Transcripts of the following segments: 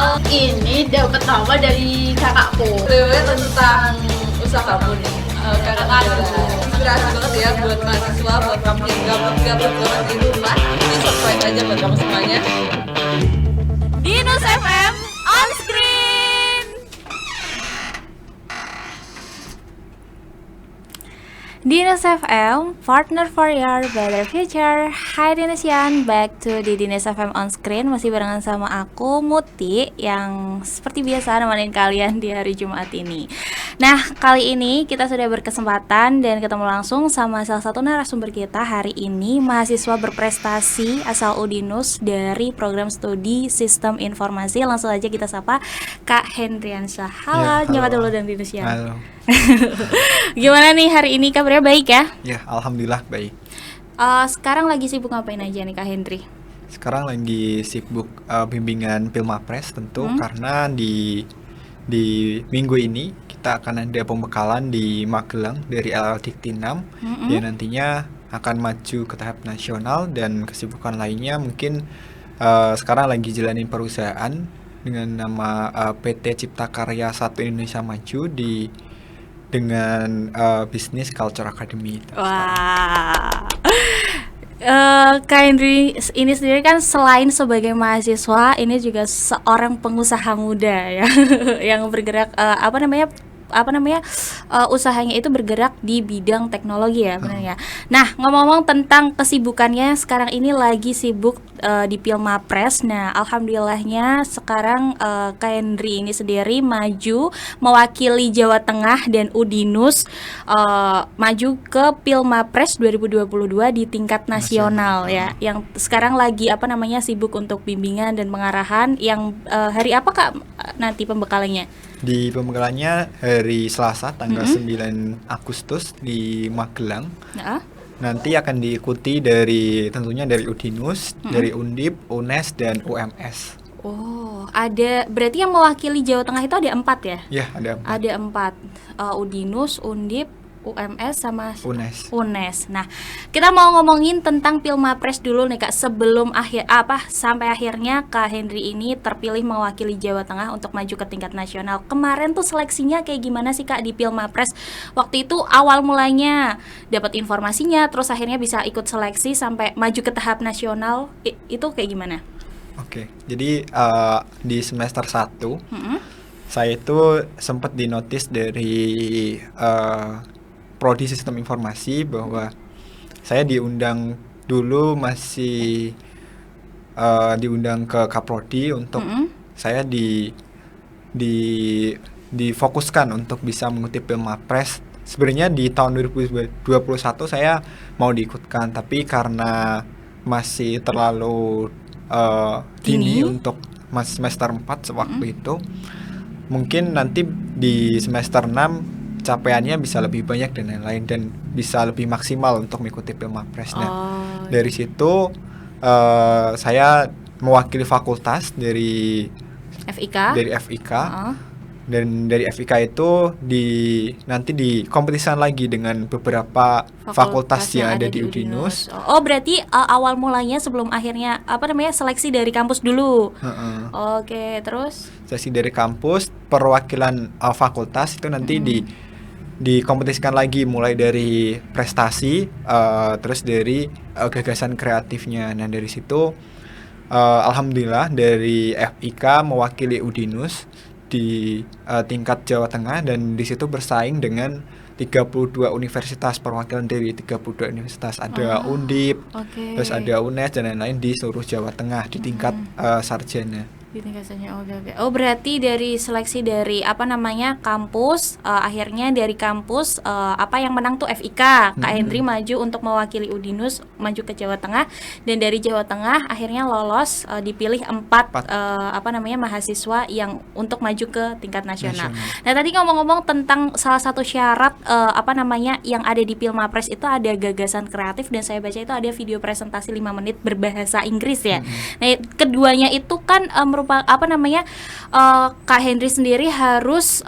Ini dapat nama dari kakakku. Tentang usahamu nih. Karena inspirasi banget ya buat mahasiswa, buat kamu yang gabut-gabut banget di rumah. Ini subscribe aja buat kamu semuanya. Dinus FM on screen. Dinus FM, partner for your better future. Hai Dinusian, back to di Dinus FM on screen. Masih barengan sama aku, Muti, yang seperti biasa nemenin kalian di hari Jumat ini. Nah, kali ini kita sudah berkesempatan dan ketemu langsung sama salah satu narasumber kita hari ini, mahasiswa berprestasi asal Udinus dari program studi Sistem Informasi. Langsung aja kita sapa Kak Hendriansyah. Halo, nyapa dulu dan Dinusian. Halo. Gimana nih hari ini, kabarnya baik ya? Ya, alhamdulillah baik. Sekarang lagi sibuk ngapain aja nih Kak Hendri? Sekarang lagi sibuk bimbingan Pilmapres tentu karena di minggu ini kita akan ada pembekalan di Magelang dari LLDikti 6 yang nantinya akan maju ke tahap nasional, dan kesibukan lainnya mungkin sekarang lagi jalanin perusahaan dengan nama PT Cipta Karya 1 Indonesia Maju dengan Business Culture Academy. Wah. Kak Hendri ini sendiri kan selain sebagai mahasiswa, ini juga seorang pengusaha muda ya yang bergerak usahanya itu bergerak di bidang teknologi ya, benar ya. Nah, ngomong-ngomong tentang kesibukannya, sekarang ini lagi sibuk di Pilmapres. Nah, alhamdulillahnya sekarang Kak Hendri ini sendiri maju mewakili Jawa Tengah dan Udinus maju ke Pilmapres 2022 di tingkat nasional ya. Yang sekarang lagi sibuk untuk bimbingan dan pengarahan. Yang hari apa Kak nanti pembekalannya? Di pembekalannya hari Selasa tanggal 9 Agustus di Magelang. Nanti akan diikuti tentunya dari Udinus, dari Undip, UNES, dan UMS. Oh, ada berarti yang mewakili Jawa Tengah itu ada 4 ya? Ya, ada 4. Ada 4, Udinus, Undip, UMS sama UNES. Nah, kita mau ngomongin tentang Pilmapres dulu nih Kak, sebelum sampai akhirnya Kak Hendri ini terpilih mewakili Jawa Tengah untuk maju ke tingkat nasional. Kemarin tuh seleksinya kayak gimana sih Kak di Pilmapres? Waktu itu awal mulanya dapat informasinya, terus akhirnya bisa ikut seleksi sampai maju ke tahap nasional. Itu kayak gimana? Oke, jadi di semester 1 saya itu sempat dinotis dari Prodi Sistem Informasi bahwa saya diundang dulu, masih diundang ke Kaprodi untuk saya difokuskan untuk bisa mengikuti Pilmapres. Sebenarnya di tahun 2021 saya mau diikutkan, tapi karena masih terlalu dini untuk semester 4 sewaktu itu, mungkin nanti di semester 6 capaiannya bisa lebih banyak dan lain-lain, dan bisa lebih maksimal untuk mengikuti Pilmapres. Dari situ saya mewakili fakultas dari FIK. Dan dari FIK itu nanti dikompetisikan lagi dengan beberapa fakultas yang ada di Udinus. Oh, berarti awal mulanya sebelum akhirnya seleksi dari kampus dulu. Oke, terus seleksi dari kampus, perwakilan fakultas itu nanti dikompetisikan lagi mulai dari prestasi, terus dari gagasan kreatifnya. Nah, dari situ alhamdulillah dari FIK mewakili Udinus di tingkat Jawa Tengah, dan di situ bersaing dengan 32 universitas, perwakilan dari 32 universitas. Ada Undip, terus ada UNES dan lain-lain di seluruh Jawa Tengah di tingkat sarjana. Di tingkatannya. Oke. Oh, berarti dari seleksi dari kampus, akhirnya dari kampus yang menang tuh FIK. Kak Hendri maju untuk mewakili Udinus maju ke Jawa Tengah, dan dari Jawa Tengah akhirnya lolos, dipilih 4 mahasiswa yang untuk maju ke tingkat nasional. Nah, tadi ngomong-ngomong tentang salah satu syarat yang ada di Pilmapres itu ada gagasan kreatif, dan saya baca itu ada video presentasi 5 menit berbahasa Inggris ya. Nah, keduanya itu kan Kak Hendri sendiri harus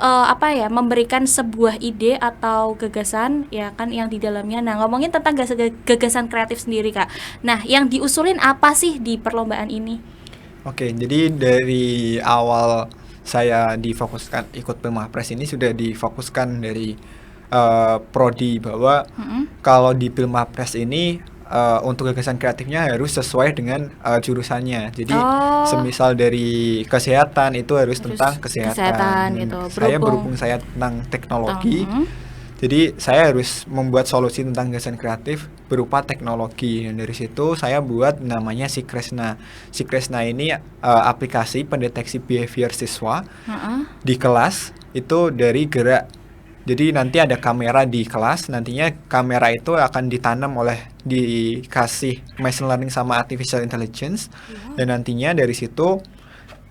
memberikan sebuah ide atau gagasan ya kan yang di dalamnya. Nah, ngomongin tentang gagasan kreatif sendiri Kak. Nah, yang diusulin apa sih di perlombaan ini? Oke, jadi dari awal saya difokuskan ikut Pilmapres ini sudah difokuskan dari prodi bahwa kalau di Pilmapres ini untuk gagasan kreatifnya harus sesuai dengan jurusannya. Jadi semisal dari kesehatan itu harus tentang kesehatan. gitu. Saya berhubung saya tentang teknologi. Jadi saya harus membuat solusi tentang gagasan kreatif berupa teknologi. Dan dari situ saya buat namanya Sikresna. Sikresna ini aplikasi pendeteksi behavior siswa di kelas itu dari gerak. Jadi nanti ada kamera di kelas, nantinya kamera itu akan ditanam dikasih machine learning sama artificial intelligence. Dan nantinya dari situ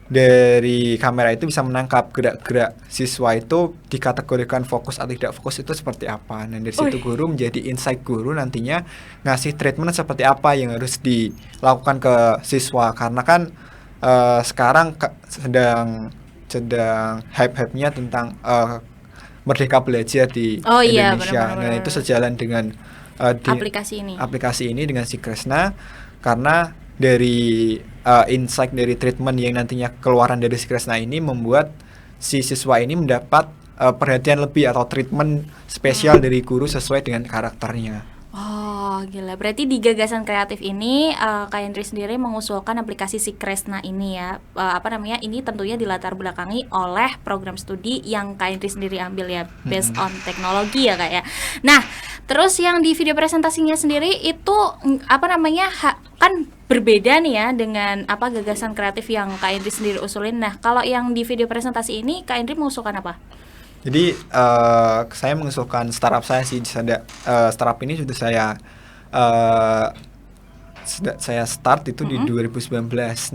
dari kamera itu bisa menangkap gerak-gerak siswa itu dikategorikan fokus atau tidak fokus itu seperti apa. Dan dari situ guru menjadi insight guru nantinya ngasih treatment seperti apa yang harus dilakukan ke siswa. Karena kan sekarang sedang hype-hype-nya tentang Merdeka Belajar di Indonesia. Dan itu sejalan dengan aplikasi ini dengan Sikresna, karena dari insight dari treatment yang nantinya keluaran dari Sikresna ini membuat si siswa ini mendapat perhatian lebih atau treatment spesial dari guru sesuai dengan karakternya. Oh gila, berarti di gagasan kreatif ini Kak Hendri sendiri mengusulkan aplikasi Sikresna ini ya. Ini tentunya dilatar belakangi oleh program studi yang Kak Hendri sendiri ambil ya, based on teknologi ya Kak ya. Nah, terus yang di video presentasinya sendiri itu kan berbeda nih ya dengan gagasan kreatif yang Kak Hendri sendiri usulin. Nah, kalau yang di video presentasi ini Kak Hendri mengusulkan apa? Jadi saya mengusulkan startup saya sih. Startup ini sudah saya start itu di 2019.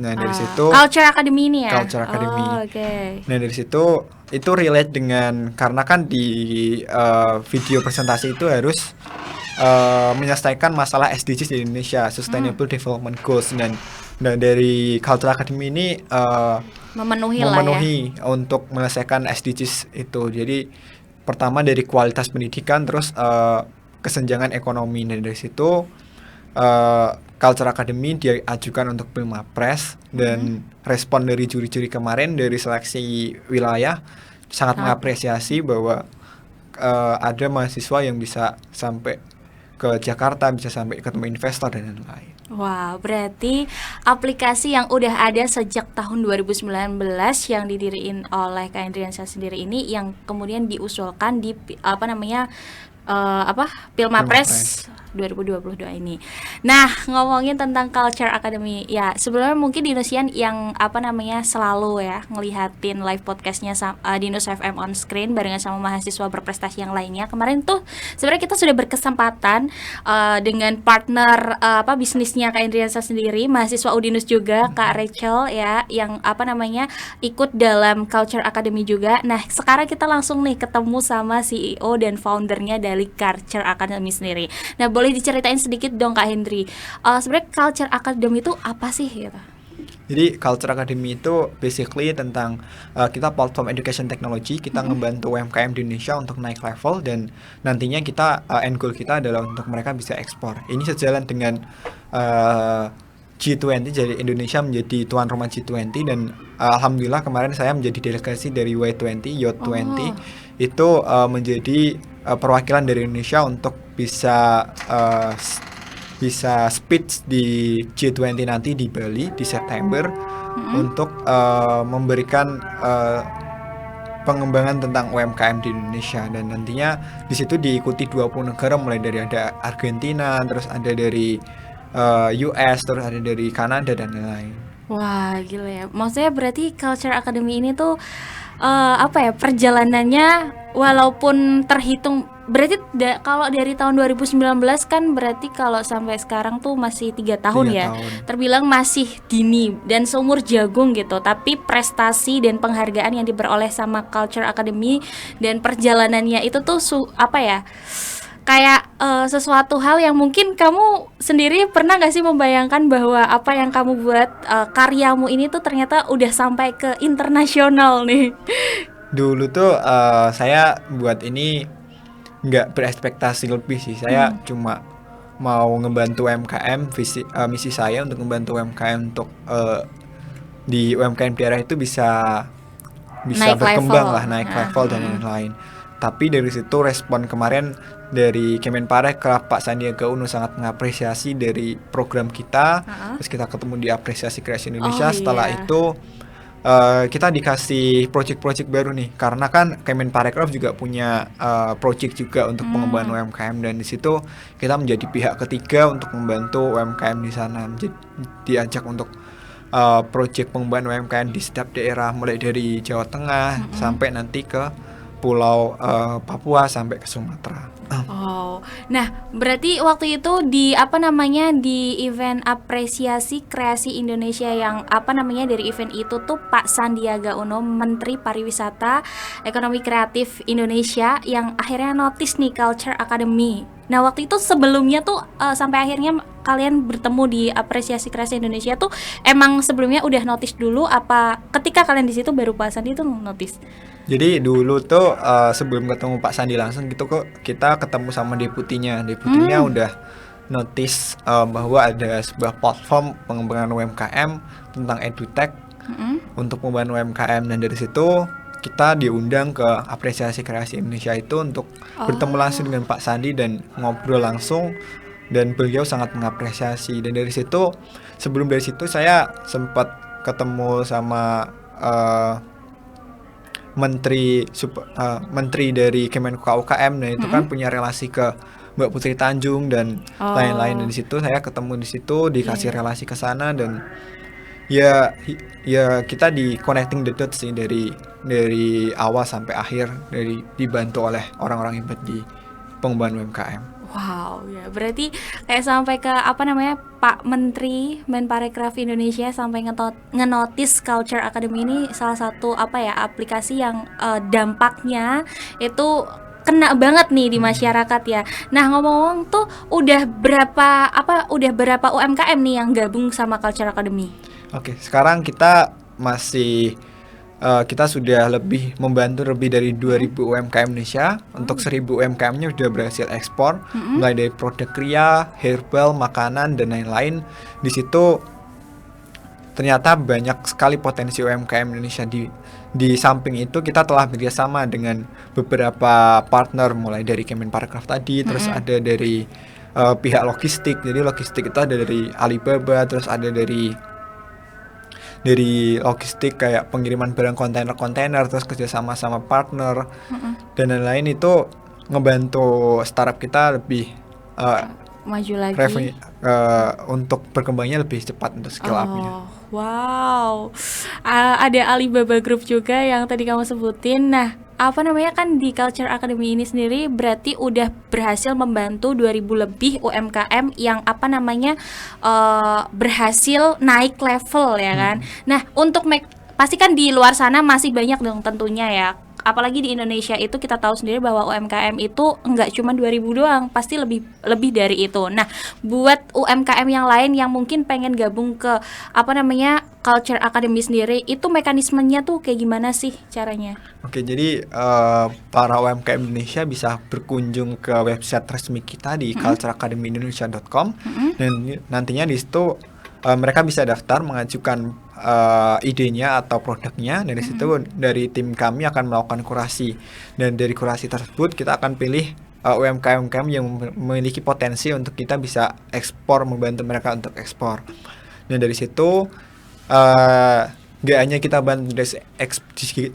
Nah dari situ Culture Academy ini ya. Culture Academy. Okay. Nah dari situ itu relate dengan, karena kan di video presentasi itu harus menyelesaikan masalah SDGs di Indonesia, Sustainable Development Goals. Dan dari Culture Academy ini memenuhi untuk menyelesaikan SDGs itu. Jadi pertama dari kualitas pendidikan, terus kesenjangan ekonomi. Dan dari situ Culture Academy diajukan untuk Pilmapres, dan respon dari juri-juri kemarin dari seleksi wilayah sangat mengapresiasi bahwa ada mahasiswa yang bisa sampai ke Jakarta, bisa sampai ketemu investor dan lain-lain. Wah, berarti aplikasi yang udah ada sejak tahun 2019 yang didiriin oleh Kak Hendriansyah sendiri ini yang kemudian diusulkan di Pilmapres 2022 ini. Nah, ngomongin tentang Culture Academy, ya sebelumnya mungkin Dinosian yang selalu ya ngelihatin live podcastnya Dinus FM on screen barengan sama mahasiswa berprestasi yang lainnya. Kemarin tuh sebenarnya kita sudah berkesempatan dengan partner bisnisnya Kak Hendriansyah sendiri, mahasiswa Udinus juga, Kak Rachel ya, yang ikut dalam Culture Academy juga. Nah, sekarang kita langsung nih ketemu sama CEO dan foundernya dari Culture Academy sendiri. Nah, boleh diceritain sedikit dong Kak Hendri, sebenarnya Culture Academy itu apa sih gitu? Jadi Culture Academy itu basically tentang kita platform education technology, kita ngebantu UMKM di Indonesia untuk naik level, dan nantinya kita end goal kita adalah untuk mereka bisa ekspor. Ini sejalan dengan G20, jadi Indonesia menjadi tuan rumah G20, dan alhamdulillah kemarin saya menjadi delegasi dari Y20, Youth20. Itu menjadi perwakilan dari Indonesia untuk bisa speech di G20 nanti di Bali di September, untuk memberikan pengembangan tentang UMKM di Indonesia. Dan nantinya di situ diikuti 20 negara, mulai dari ada Argentina, terus ada dari US, terus ada dari Kanada dan lain-lain. Wah, gila ya. Maksudnya berarti Culture Academy ini tuh perjalanannya walaupun terhitung berarti kalau dari tahun 2019 kan berarti kalau sampai sekarang tuh masih 3 tahun ya. Terbilang masih dini dan seumur jagung gitu. Tapi prestasi dan penghargaan yang diperoleh sama Culture Academy dan perjalanannya itu tuh kayak sesuatu hal yang mungkin kamu sendiri pernah gak sih membayangkan bahwa apa yang kamu buat, karyamu ini tuh ternyata udah sampai ke internasional nih? Dulu tuh saya buat ini nggak berekspektasi lebih sih. Saya cuma mau ngebantu UMKM, misi saya untuk membantu UMKM untuk di UMKM daerah itu bisa Naik berkembang level. lah, naik level dan lain-lain. Tapi dari situ respon kemarin dari Kemenparekraf, Pak Sandiaga Uno sangat mengapresiasi dari program kita. Terus kita ketemu di Apresiasi Kreasi Indonesia. Oh, Setelah iya. itu kita dikasih project-project baru nih, karena kan Kemenparekraf juga punya project juga untuk pengembangan UMKM, dan di situ kita menjadi pihak ketiga untuk membantu UMKM di sana. Diajak untuk project pengembangan UMKM di setiap daerah, mulai dari Jawa Tengah sampai nanti ke Pulau Papua sampai ke Sumatera. Oh, nah berarti waktu itu di apa namanya di event apresiasi kreasi Indonesia yang apa namanya dari event itu tuh Pak Sandiaga Uno, Menteri Pariwisata Ekonomi Kreatif Indonesia, yang akhirnya notice nih Culture Academy. Nah waktu itu sebelumnya tuh sampai akhirnya kalian bertemu di apresiasi kreasi Indonesia tuh emang sebelumnya udah notice dulu apa ketika kalian di situ baru Pak Sandi tuh notice? Jadi dulu tuh sebelum ketemu Pak Sandi langsung gitu kok, kita ketemu sama deputinya. Deputinya udah notice bahwa ada sebuah platform pengembangan UMKM tentang edutech untuk pengembangan UMKM, dan dari situ kita diundang ke Apresiasi Kreasi Indonesia itu untuk bertemu langsung dengan Pak Sandi dan ngobrol langsung, dan beliau sangat mengapresiasi. Dan dari situ, sebelum dari situ saya sempat ketemu sama menteri dari Kemenko UKM, dan itu kan punya relasi ke Mbak Putri Tanjung dan lain-lain. Dan di situ saya ketemu di situ, dikasih relasi ke sana, dan ya kita di connecting the dots sih dari awal sampai akhir, dibantu oleh orang-orang hebat di pengembangan UMKM. Wow, ya berarti kayak sampai ke apa namanya Pak Menteri Menparekraf Indonesia sampai ngenotis Culture Academy ini salah satu apa ya aplikasi yang dampaknya itu kena banget nih di masyarakat ya. Nah ngomong-ngomong tuh udah berapa UMKM nih yang gabung sama Culture Academy? Oke, sekarang kita kita sudah membantu lebih dari 2.000 UMKM Indonesia. Untuk 1.000 UMKM-nya sudah berhasil ekspor, mulai dari produk kria, herbal, makanan, dan lain-lain. Di situ ternyata banyak sekali potensi UMKM Indonesia. Di samping itu kita telah bekerjasama dengan beberapa partner, mulai dari Kemenparekraf tadi, terus ada dari pihak logistik. Jadi logistik itu ada dari Alibaba, terus ada dari logistik kayak pengiriman barang kontainer, terus kerjasama sama partner dan lain-lain. Itu ngebantu startup kita lebih maju lagi untuk berkembangnya lebih cepat untuk scale up-nya. Wow, ada Alibaba Group juga yang tadi kamu sebutin. Nah, apa namanya kan di Culture Academy ini sendiri berarti udah berhasil membantu 2.000 lebih UMKM yang apa namanya berhasil naik level ya kan. Nah, untuk pasti kan di luar sana masih banyak dong tentunya ya. Apalagi di Indonesia itu kita tahu sendiri bahwa UMKM itu enggak cuma 2.000 doang, pasti lebih dari itu. Nah, buat UMKM yang lain yang mungkin pengen gabung ke apa namanya Culture Academy sendiri, itu mekanismenya tuh kayak gimana sih caranya? Oke, jadi para UMKM Indonesia bisa berkunjung ke website resmi kita di cultureacademyindonesia.com, dan nantinya di situ mereka bisa daftar mengajukan idenya atau produknya. Dari situ dari tim kami akan melakukan kurasi, dan dari kurasi tersebut kita akan pilih UMKM yang memiliki potensi untuk kita bisa ekspor, membantu mereka untuk ekspor. Dan dari situ gak hanya kita bantu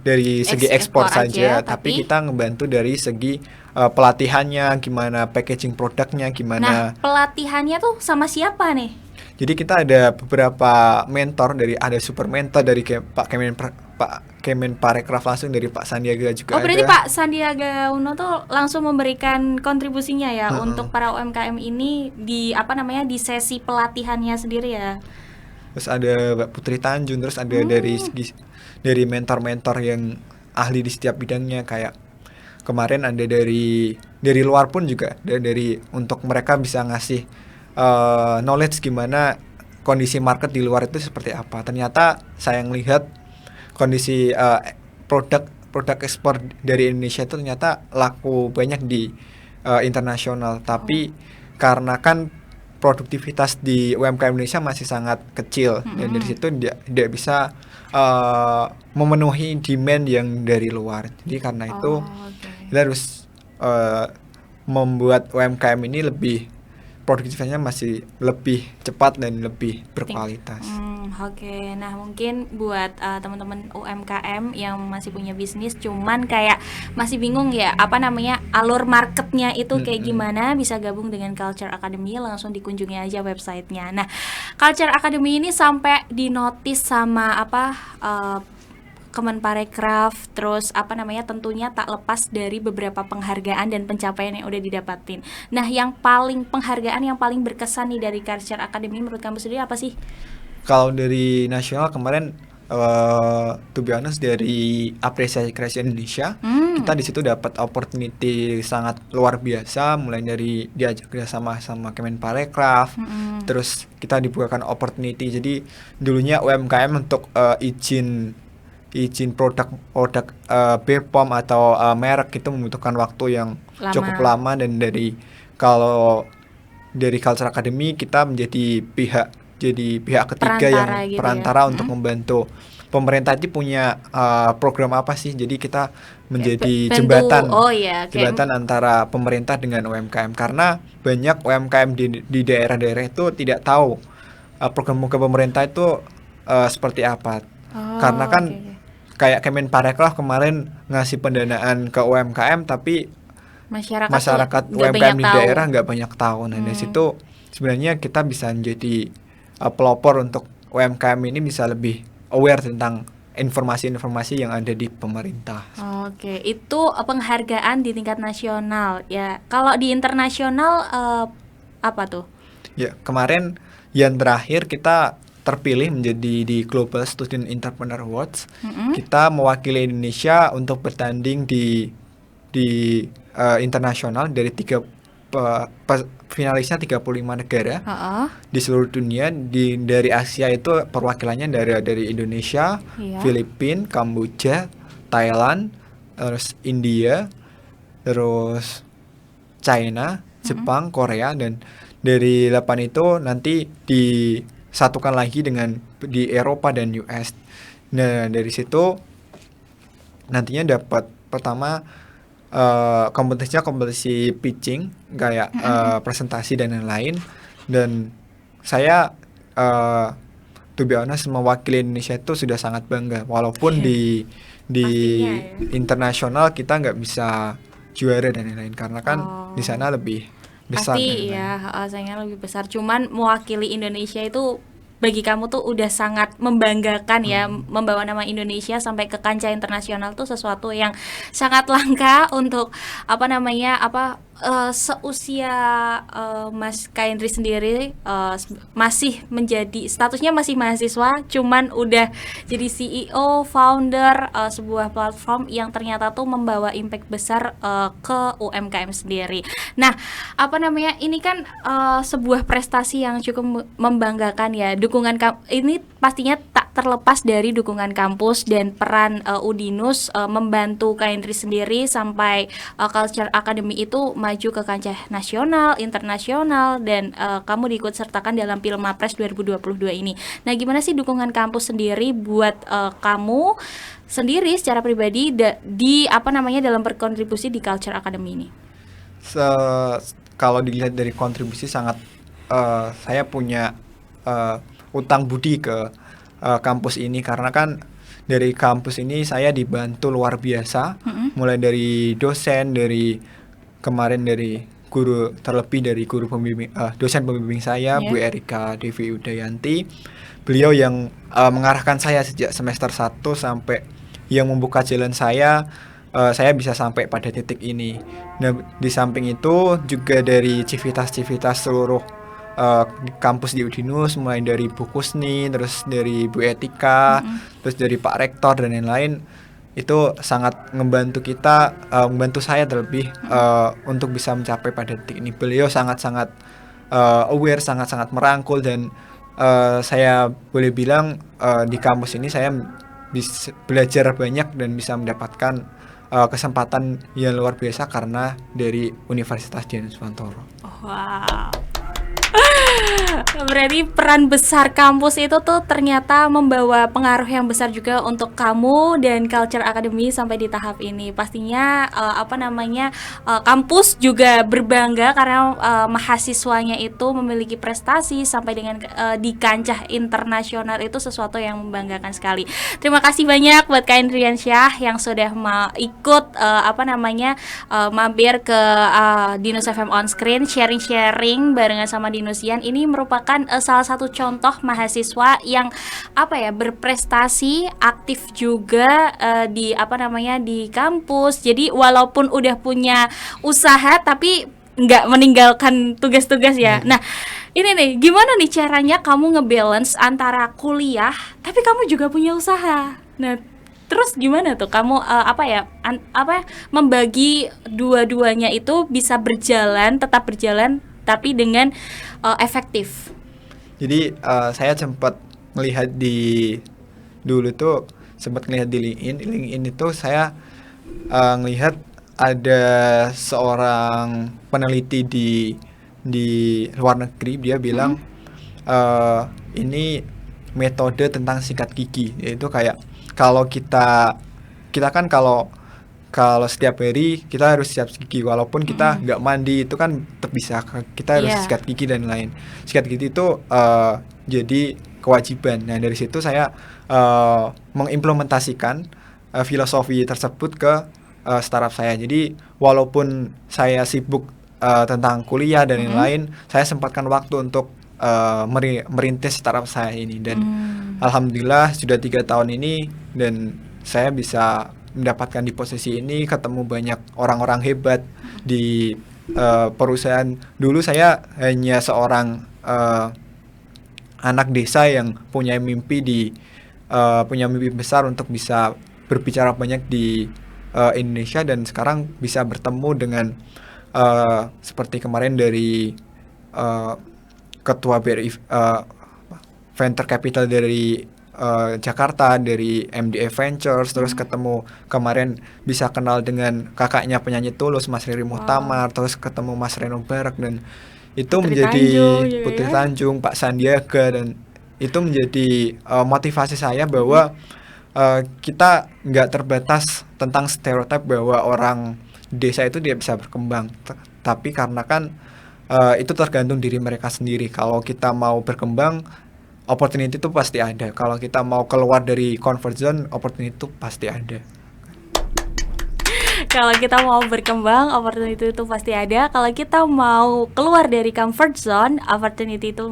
dari segi ekspor saja, tapi kita ngebantu dari segi pelatihannya, gimana packaging produknya, gimana. Nah, pelatihannya tuh sama siapa nih? Jadi kita ada beberapa mentor, ada super mentor dari Pak Kemenparekraf langsung, dari Pak Sandiaga juga. Oh, berarti ada. Pak Sandiaga Uno tuh langsung memberikan kontribusinya ya untuk para UMKM ini di apa namanya di sesi pelatihannya sendiri ya. Terus ada Mbak Putri Tanjung, terus ada dari mentor-mentor yang ahli di setiap bidangnya, kayak kemarin ada dari luar pun juga, dari untuk mereka bisa ngasih knowledge gimana kondisi market di luar itu seperti apa. Ternyata saya ngelihat kondisi produk ekspor dari Indonesia itu ternyata laku banyak di internasional, tapi karena kan produktivitas di UMKM Indonesia masih sangat kecil, dan dari situ tidak bisa memenuhi demand yang dari luar. Jadi karena itu kita harus membuat UMKM ini lebih produktivitasnya masih lebih cepat dan lebih berkualitas. Oke. Nah, mungkin buat teman-teman UMKM yang masih punya bisnis cuman kayak masih bingung ya apa namanya alur marketnya itu kayak gimana, bisa gabung dengan Culture Academy, langsung dikunjungi aja websitenya. Nah, Culture Academy ini sampai dinotis sama Kemenparekraf, terus tentunya tak lepas dari beberapa penghargaan dan pencapaian yang udah didapatin. Nah, penghargaan yang paling berkesan nih dari Culture Academy menurut kamu sendiri apa sih? Kalau dari nasional kemarin, to be honest, dari Apresiasi Kreasi Indonesia, kita di situ dapat opportunity sangat luar biasa, mulai dari diajak kerjasama sama Kemenparekraf, terus kita dibukakan opportunity. Jadi dulunya UMKM untuk izin produk BPOM atau merek itu membutuhkan waktu yang cukup lama, dan kalau dari Culture Academy kita menjadi pihak ketiga perantara untuk membantu. Pemerintah itu punya program apa sih? Jadi kita menjadi jembatan antara pemerintah dengan UMKM, karena banyak UMKM di daerah-daerah itu tidak tahu program pemerintah itu seperti apa. Karena kan kayak Kemenparekraf kemarin ngasih pendanaan ke UMKM, tapi masyarakat UMKM di daerah nggak banyak tahu. Nah, dari situ sebenarnya kita bisa menjadi pelopor untuk UMKM ini bisa lebih aware tentang informasi-informasi yang ada di pemerintah. Oke, itu penghargaan di tingkat nasional ya. Kalau di internasional apa tuh? Ya, kemarin yang terakhir kita terpilih menjadi di Global Student Entrepreneur Awards. Kita mewakili Indonesia untuk bertanding di internasional dari finalisnya 35 negara di seluruh dunia. Dari Asia itu perwakilannya dari Indonesia, Filipina, Kamboja, Thailand, terus India, terus China, Jepang, Korea, dan dari 8 itu nanti disatukan lagi di Eropa dan US. Nah, dari situ nantinya dapat pertama kompetisi pitching kayak presentasi dan lain-lain, dan saya to be honest mewakili Indonesia itu sudah sangat bangga, walaupun di internasional kita nggak bisa juara dan lain-lain karena kan di sana lebih besar. Pasti ya, sayangnya lebih besar. Cuman mewakili Indonesia itu bagi kamu tuh udah sangat membanggakan ya, membawa nama Indonesia sampai ke kancah internasional tuh sesuatu yang sangat langka untuk seusia Mas Kaindri sendiri masih menjadi statusnya masih mahasiswa, cuman udah jadi CEO, founder sebuah platform yang ternyata tuh membawa impact besar ke UMKM sendiri. Nah, ini kan sebuah prestasi yang cukup membanggakan ya. Dukungan ini pastinya tak terlepas dari dukungan kampus dan peran Udinus membantu Kaindri sendiri sampai Culture Academy itu maju ke kancah nasional, internasional, dan kamu diikut sertakan dalam Pilmapres 2022 ini. Nah, gimana sih dukungan kampus sendiri buat kamu sendiri secara pribadi dalam berkontribusi di Culture Academy ini? Kalau dilihat dari kontribusi sangat saya punya utang budi ke kampus ini, karena kan dari kampus ini saya dibantu luar biasa, mulai dari dosen, dari guru, terlebih dari guru pembimbing, dosen pembimbing saya, Bu Erika Devi Udayanti. Beliau yang mengarahkan saya sejak semester 1 sampai yang membuka jalan saya bisa sampai pada titik ini. Nah, di samping itu juga dari civitas-civitas seluruh kampus di Udinus, mulai dari Bu Kusni, terus dari Bu Etika, terus dari Pak Rektor dan lain-lain, itu sangat membantu membantu saya terlebih untuk bisa mencapai pada titik ini. Beliau sangat-sangat aware, sangat-sangat merangkul, dan saya boleh bilang di kampus ini saya bisa belajar banyak dan bisa mendapatkan kesempatan yang luar biasa karena dari Universitas Dian Swantoro. Wow. Berarti peran besar kampus itu tuh ternyata membawa pengaruh yang besar juga untuk kamu dan Culture Academy sampai di tahap ini. Pastinya kampus juga berbangga karena mahasiswanya itu memiliki prestasi sampai dengan di kancah internasional, itu sesuatu yang membanggakan sekali. Terima kasih banyak buat Kak Indriansyah yang sudah ikut mampir ke Dinus FM On Screen, sharing barengan sama Dinusian. Ini merupakan salah satu contoh mahasiswa yang berprestasi, aktif juga di kampus. Jadi walaupun udah punya usaha tapi nggak meninggalkan tugas-tugas ya. Nah, ini nih, gimana nih caranya kamu ngebalance antara kuliah tapi kamu juga punya usaha? Nah, terus gimana tuh kamu membagi dua-duanya itu bisa tetap berjalan tapi dengan efektif? Jadi saya sempat melihat sempat melihat di LinkedIn itu saya melihat ada seorang peneliti di luar negeri. Dia bilang ini metode tentang sikat gigi, yaitu kayak kalau kita kan kalau setiap hari kita harus sikat gigi walaupun kita nggak mandi, itu kan tetap bisa kita harus sikat gigi dan lain. Sikat gigi itu jadi kewajiban. Nah, dari situ saya mengimplementasikan filosofi tersebut ke startup saya. Jadi walaupun saya sibuk tentang kuliah dan lain-lain, saya sempatkan waktu untuk merintis startup saya ini. Dan alhamdulillah sudah 3 tahun ini dan saya bisa mendapatkan di posisi ini, ketemu banyak orang-orang hebat di perusahaan. Dulu saya hanya seorang anak desa yang punya mimpi besar untuk bisa berbicara banyak di Indonesia, dan sekarang bisa bertemu dengan seperti kemarin dari ketua BRI venture capital dari Jakarta, dari MDA Ventures, terus ketemu kemarin bisa kenal dengan kakaknya penyanyi Tulus, Mas Riri Muhtamar, terus ketemu Mas Reno Barak, dan itu menjadi Putri Tanjung, Pak Sandiaga, dan itu menjadi motivasi saya bahwa kita nggak terbatas tentang stereotip bahwa orang desa itu tidak bisa berkembang, tapi karena kan itu tergantung diri mereka sendiri. Kalau kita mau berkembang, opportunity itu pasti ada. Kalau kita mau keluar dari comfort zone, opportunity itu pasti ada. Kalau kita mau berkembang, opportunity itu pasti ada. Kalau kita mau keluar dari comfort zone, opportunity itu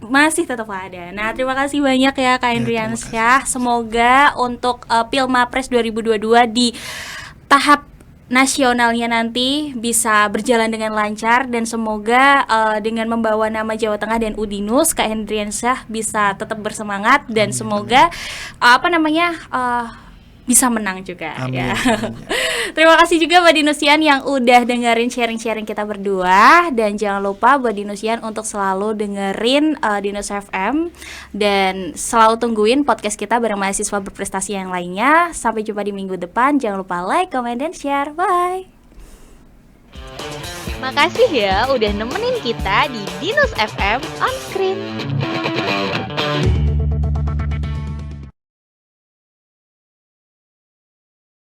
masih tetap ada. Nah, terima kasih banyak ya Kak Indriansyah. Semoga untuk Pilmapres 2022 di tahap nasionalnya nanti bisa berjalan dengan lancar, dan semoga dengan membawa nama Jawa Tengah dan Udinus, Kak Indriansyah bisa tetap bersemangat dan semoga bisa menang juga. Amin. Ya. Terima kasih juga buat Dinusian yang udah dengerin sharing-sharing kita berdua, dan jangan lupa buat Dinusian untuk selalu dengerin Dinus FM dan selalu tungguin podcast kita bareng mahasiswa berprestasi yang lainnya. Sampai jumpa di minggu depan. Jangan lupa like, comment, dan share. Bye. Makasih ya udah nemenin kita di Dinus FM On Screen.